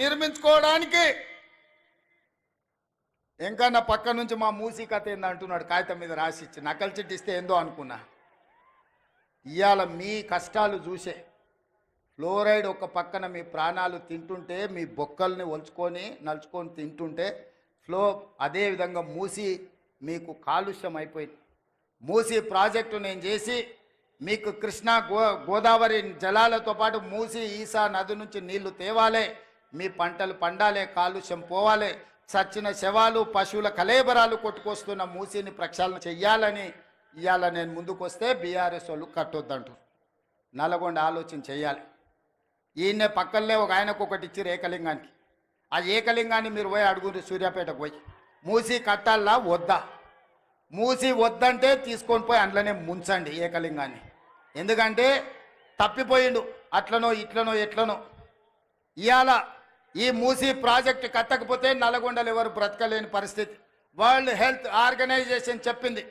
నిర్మించుకోవడానికి ఇంకా నా పక్క నుంచి మా మూసీ కథ ఏంది అంటున్నాడు. కాగితం మీద రాసిచ్చి నకలు చిట్టి ఇస్తే ఏందో అనుకున్నా. ఇవాళ మీ కష్టాలు చూసే ఫ్లోరైడ్ ఒక పక్కన మీ ప్రాణాలు తింటుంటే, మీ బొక్కల్ని ఒలుచుకొని నలుచుకొని తింటుంటే, అదేవిధంగా మూసి మీకు కాలుష్యం అయిపోయింది. మూసి ప్రాజెక్టు నేను చేసి మీకు కృష్ణా గోదావరి జలాలతో పాటు మూసి ఈసా నది నుంచి నీళ్లు తేవాలే, మీ పంటలు పండాలే, కాలుష్యం పోవాలి, చచ్చిన శవాలు పశువుల కలేబరాలు కొట్టుకొస్తున్న మూసిని ప్రక్షాళన చెయ్యాలని ఇవాళ నేను ముందుకు వస్తే బీఆర్ఎస్ వాళ్ళు కట్టొద్దంటారు. నల్గొండ ఆలోచన చెయ్యాలి. ఈయన్నే పక్కనే ఒక ఆయనకు ఒకటి ఇచ్చారు ఏకలింగానికి. ఆ ఏకలింగాన్ని మీరు పోయి అడుగురు సూర్యాపేటకు పోయి, మూసి కట్టాలా వద్దా? మూసి వద్దంటే తీసుకొని పోయి అందులోనే ముంచండి ఏకలింగాన్ని. ఎందుకంటే తప్పిపోయిండు, అట్లనో ఇట్లనో ఎట్లనో. ఇవాళ ఈ మూసి ప్రాజెక్టు కట్టకపోతే నల్గొండలు ఎవరు బ్రతకలేని పరిస్థితి. వరల్డ్ హెల్త్ ఆర్గనైజేషన్ చెప్పింది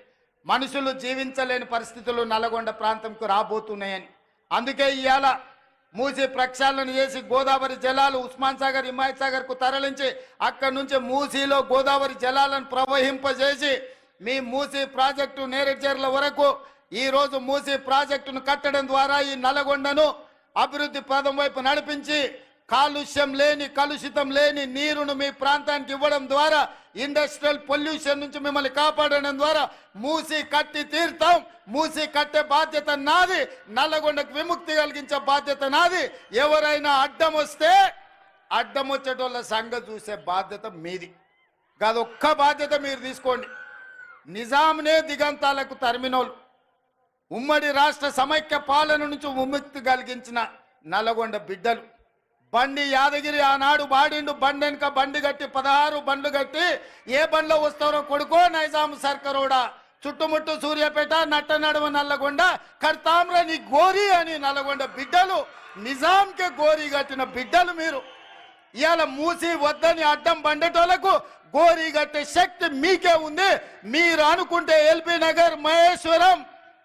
మనుషులు జీవించలేని పరిస్థితులు నల్గొండ ప్రాంతంకు రాబోతున్నాయని. అందుకే ఇవాళ మూసి ప్రక్షాళన చేసి గోదావరి జలాలు ఉస్మాన్ సాగర్, హిమాయత్ సాగర్కు తరలించి అక్కడి నుంచి మూసిలో గోదావరి జలాలను ప్రవహింపజేసి మీ మూసి ప్రాజెక్టు నేరేడ్చర్ల వరకు ఈరోజు మూసి ప్రాజెక్టును కట్టడం ద్వారా ఈ నల్గొండను అభివృద్ధి పదం వైపు నడిపించి కాలుష్యం లేని, కలుషితం లేని నీరును మీ ప్రాంతానికి ఇవ్వడం ద్వారా, ఇండస్ట్రియల్ పొల్యూషన్ నుంచి మిమ్మల్ని కాపాడడం ద్వారా మూసి కట్టి తీర్థం. మూసి కట్టే బాధ్యత నాది, నల్లగొండకు విముక్తి కలిగించే బాధ్యత నాది. ఎవరైనా అడ్డం వస్తే అడ్డం వచ్చేటోళ్ళ సంగతి చూసే బాధ్యత మీది. అదొక్క బాధ్యత మీరు తీసుకోండి. నిజాంనే దిగంతాలకు తరిమినోళ్ళు, ఉమ్మడి రాష్ట్ర సమైక్య పాలన నుంచి విముక్తి కలిగించిన నల్లగొండ బిడ్డలు. బండి యాదగిరి ఆనాడు బాడిండు, బండి వెనుక బండి కట్టి 16 బండ్లు కట్టి ఏ బండ్లో వస్తారో కొడుకో నైజాం సర్కరోడా, చుట్టుముట్టు సూర్యాపేట, నట్ట నడుమ నల్లగొండ, కర్తామ్ర నీ గోరి అని నల్లగొండ బిడ్డలు, నిజాంకే గోరి కట్టిన బిడ్డలు మీరు. ఇవాళ మూసి వద్దని అడ్డం బండటోళ్లకు గోరి కట్టే శక్తి మీకే ఉంది. మీరు అనుకుంటే ఎల్బీ నగర్, మహేశ్వరం,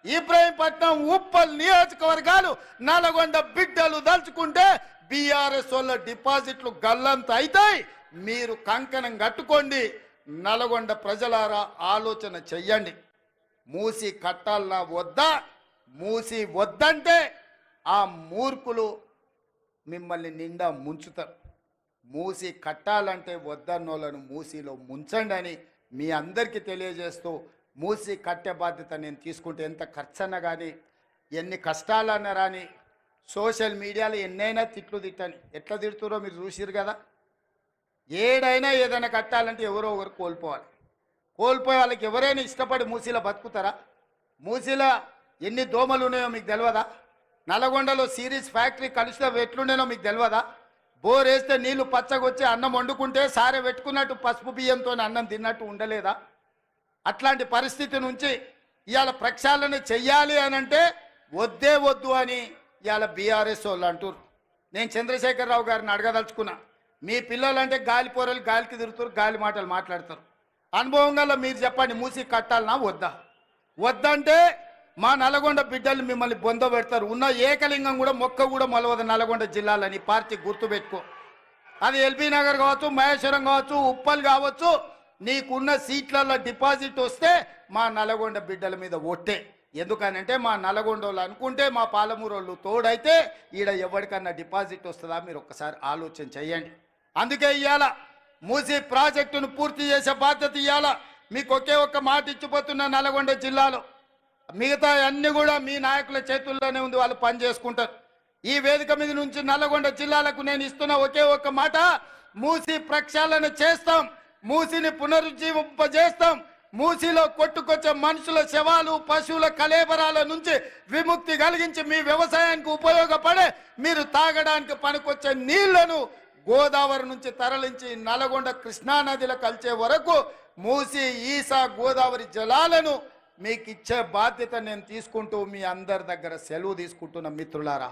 ఇబ్రాహీంపట్నం, ఉప్పల్ నియోజకవర్గాలు నల్గొండ బిడ్డలు దలుచుకుంటే బీఆర్ఎస్ వాళ్ళ డిపాజిట్లు గల్లంత అవుతాయి. మీరు కంకణం కట్టుకోండి. నల్గొండ ప్రజలారా ఆలోచన చెయ్యండి. మూసి కట్టాలన్నా వద్దా? మూసి వద్దంటే ఆ మూర్ఖులు మిమ్మల్ని నిండా ముంచుతారు. మూసి కట్టాలంటే వద్దన్నోళ్ళను మూసిలో ముంచండి అని మీ అందరికీ తెలియజేస్తూ, మూసి కట్టే బాధ్యత నేను తీసుకుంటే ఎంత ఖర్చన్నా కానీ, ఎన్ని కష్టాలన్నా రాని, సోషల్ మీడియాలో ఎన్నైనా తిట్లు తిట్టని, ఎట్లా తిడుతురో మీరు చూసిరు కదా. ఏడైనా ఏదైనా కట్టాలంటే ఎవరో ఒకరు కోల్పోవాలి. కోల్పోయే వాళ్ళకి ఎవరైనా ఇష్టపడి మూసీలో బతుకుతారా? మూసీలో ఎన్ని దోమలు ఉన్నాయో మీకు తెలియదా? నల్గొండలో సిరీస్ ఫ్యాక్టరీ కలుషితం ఎట్లుండేనో మీకు తెలియదా? బోర్ వేస్తే నీళ్లు పచ్చగొచ్చి అన్నం వండుకుంటే సారె పెట్టుకున్నట్టు పసుపు బియ్యంతో అన్నం తిన్నట్టు ఉండలేదా? అట్లాంటి పరిస్థితి నుంచి ఇవాళ ప్రక్షాళన చెయ్యాలి అని అంటే వద్దే వద్దు అని ఇవాళ బీఆర్ఎస్ వాళ్ళు అంటారు. నేను చంద్రశేఖరరావు గారిని అడగదలుచుకున్నా. మీ పిల్లలంటే గాలి పోరలు గాలికి తిరుగుతారు, గాలి మాటలు మాట్లాడతారు. అనుభవం గల మీరు చెప్పండి, మూసి కట్టాలన్నా వద్దా? వద్దంటే మా నల్గొండ బిడ్డలు మిమ్మల్ని బొంద పెడతారు. ఉన్న ఏకలింగం కూడా మొక్క కూడా మొలవదు నల్గొండ జిల్లాలని పార్టీ గుర్తుపెట్టుకో. అది ఎల్బీ నగర్ కావచ్చు, మహేశ్వరం కావచ్చు, ఉప్పల్ కావచ్చు, నీకున్న సీట్లలో డిపాజిట్ వస్తే మా నల్గొండ బిడ్డల మీద ఒట్టే. ఎందుకనంటే మా నల్గొండ వాళ్ళు అనుకుంటే మా పాలమూరు వాళ్ళు తోడైతే ఈడ ఎవరికన్నా డిపాజిట్ వస్తుందా? మీరు ఒక్కసారి ఆలోచన చేయండి. అందుకే ఇవాళ మూసి ప్రాజెక్టును పూర్తి చేసే బాధ్యత ఇవాళ మీకు ఒకే ఒక్క మాట ఇచ్చిపోతున్న నల్గొండ జిల్లాలో. మిగతా అన్ని కూడా మీ నాయకుల చేతుల్లోనే ఉంది, వాళ్ళు పని చేసుకుంటారు. ఈ వేదిక మీద నుంచి నల్గొండ జిల్లాలకు నేను ఇస్తున్న ఒకే ఒక్క మాట, మూసి ప్రక్షాళన చేస్తాం, మూసిని పునరుజ్జీవింపజేస్తాం. మూసిలో కొట్టుకొచ్చే మనుషుల శవాలు, పశువుల కలేబరాల నుంచి విముక్తి కలిగించి మీ వ్యవసాయానికి ఉపయోగపడే, మీరు తాగడానికి పనికొచ్చే నీళ్లను గోదావరి నుంచి తరలించి నల్గొండ కృష్ణానదిలో కలిసే వరకు మూసి, ఈసా, గోదావరి జలాలను మీకు ఇచ్చే బాధ్యత నేను తీసుకుంటూ మీ అందరి దగ్గర సెలవు తీసుకుంటున్న మిత్రులారా.